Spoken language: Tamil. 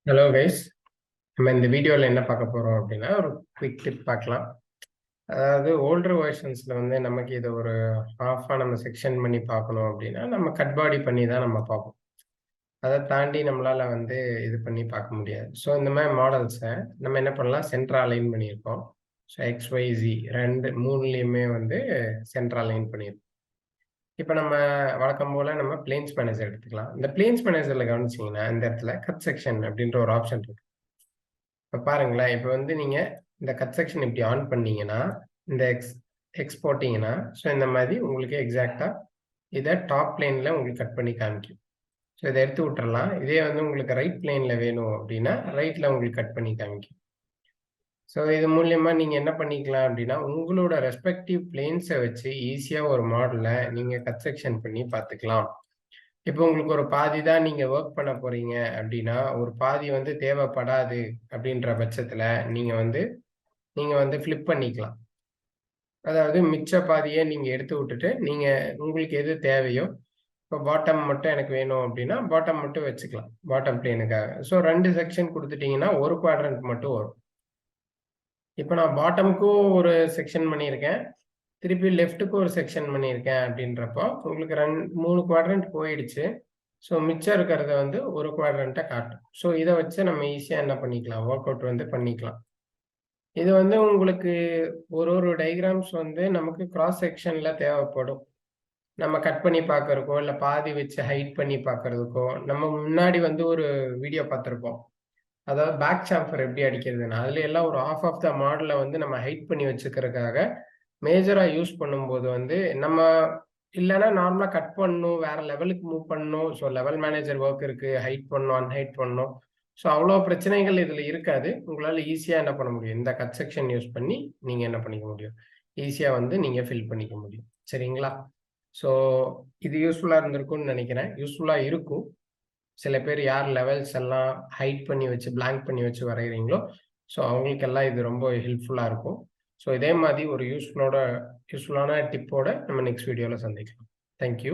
ஹலோ கைஸ், நம்ம இந்த வீடியோவில் என்ன பார்க்க போகிறோம் அப்படின்னா ஒரு குவிக் டிப் பார்க்கலாம். அதாவது ஓல்டர் வெர்ஷன்ஸில் வந்து நமக்கு இதை ஒரு ஹாஃபாக நம்ம செக்ஷன் பண்ணி பார்க்கணும் அப்படின்னா நம்ம கட் பாடி பண்ணி தான் நம்ம பார்ப்போம். அதை தாண்டி நம்மளால் வந்து இது பண்ணி பார்க்க முடியாது. ஸோ இந்த மாதிரி மாடல்ஸை நம்ம என்ன பண்ணலாம், சென்டர் அலைன் பண்ணியிருக்கோம். ஸோ XYZ மூணுலேயுமே வந்து சென்டர் அலைன் பண்ணியிருக்கோம். இப்போ நம்ம வழக்கம் போல் நம்ம பிளேன்ஸ் மேனேஜர் எடுத்துக்கலாம். இந்த பிளேன்ஸ் மேனேஜரில் கவனிச்சிங்கன்னா இந்த இடத்துல கட் செக்ஷன் அப்படின்ற ஒரு ஆப்ஷன் இருக்கு. இப்போ பாருங்களேன், இப்போ வந்து நீங்கள் இந்த கட் செக்ஷன் இப்படி ஆன் பண்ணீங்கன்னா இந்த எக்ஸ் போட்டிங்கன்னா ஸோ இந்த மாதிரி உங்களுக்கு எக்ஸாக்டாக இதை டாப் பிளேனில் உங்களுக்கு கட் பண்ணி காமிக்கும். ஸோ இதை எடுத்து விட்டுறலாம். இதே வந்து உங்களுக்கு ரைட் பிளேனில் வேணும் அப்படின்னா ரைட்டில் உங்களுக்கு கட் பண்ணி காமிக்கும். ஸோ இது மூலியமா நீங்கள் என்ன பண்ணிக்கலாம் அப்படின்னா உங்களோட ரெஸ்பெக்டிவ் பிளேன்ஸை வச்சு ஈஸியாக ஒரு மாடலை நீங்கள் கட் செக்ஷன் பண்ணி பார்த்துக்கலாம். இப்போ உங்களுக்கு ஒரு பாதி தான் நீங்கள் ஒர்க் பண்ண போறீங்க அப்படின்னா ஒரு பாதி வந்து தேவைப்படாது அப்படின்ற பட்சத்தில் நீங்கள் வந்து ஃப்ளிப் பண்ணிக்கலாம். அதாவது மிச்ச பாதியை நீங்கள் எடுத்து விட்டுட்டு நீங்கள் உங்களுக்கு எது தேவையோ, இப்போ பாட்டம் மட்டும் எனக்கு வேணும் அப்படின்னா பாட்டம் மட்டும் வச்சுக்கலாம் பாட்டம் பிளேனுக்காக. ஸோ 2 செக்ஷன் கொடுத்துட்டீங்கன்னா ஒரு குவாட்ரண்ட் மட்டும் வரும். இப்போ நான் பாட்டமுக்கும் ஒரு செக்ஷன் பண்ணியிருக்கேன், திருப்பி லெஃப்ட்டுக்கும் ஒரு செக்ஷன் பண்ணியிருக்கேன் அப்படின்றப்போ உங்களுக்கு 3 குவாட்ரண்ட் போயிடுச்சு. ஸோ மிச்சம் இருக்கிறத வந்து ஒரு குவாட்ரண்ட்டை காட்டும். ஸோ இதை வச்சு நம்ம ஈஸியாக என்ன பண்ணிக்கலாம், ஒர்க் அவுட் வந்து பண்ணிக்கலாம். இது வந்து உங்களுக்கு ஒரு டயக்ராம்ஸ் வந்து நமக்கு கிராஸ் செக்ஷனில் தேவைப்படும். நம்ம கட் பண்ணி பார்க்கறதுக்கோ இல்லை பாதி வச்சு ஹைட் பண்ணி பார்க்கறதுக்கோ நம்ம முன்னாடி வந்து ஒரு வீடியோ பார்த்துருப்போம். அதாவது பேக் சாம்பர் எப்படி அடிக்கிறதுன்னு அதுல எல்லாம் ஒரு ஆஃப் த மாடலை வந்து நம்ம ஹைட் பண்ணி வச்சுக்கிறதுக்காக மேஜரா யூஸ் பண்ணும்போது வந்து நம்ம இல்லைன்னா நார்மலா கட் பண்ணணும், வேற லெவலுக்கு மூவ் பண்ணணும். ஸோ லெவல் மேனேஜர் ஒர்க் இருக்கு, ஹைட் பண்ணணும், அன்ஹைட் பண்ணணும். ஸோ அவ்வளோ பிரச்சனைகள் இதுல இருக்காது. உங்களால ஈஸியா என்ன பண்ண முடியும், இந்த கட் செக்ஷன் யூஸ் பண்ணி நீங்க என்ன பண்ணிக்க முடியும், ஈஸியா வந்து நீங்க ஃபில் பண்ணிக்க முடியும். சரிங்களா? ஸோ இது யூஸ்ஃபுல்லா இருந்திருக்கும்னு நினைக்கிறேன். யூஸ்ஃபுல்லா இருக்கும். சில பேர் யார் லெவல்ஸ் எல்லாம் ஹைட் பண்ணி வச்சு பிளாங்க் பண்ணி வச்சு வரைகிறீங்களோ ஸோ அவங்களுக்கெல்லாம் இது ரொம்ப ஹெல்ப்ஃபுல்லாக இருக்கும். ஸோ இதே மாதிரி ஒரு யூஸ்ஃபுல்லான டிப்போட நம்ம நெக்ஸ்ட் வீடியோவில் சந்திக்கலாம். தேங்க்யூ.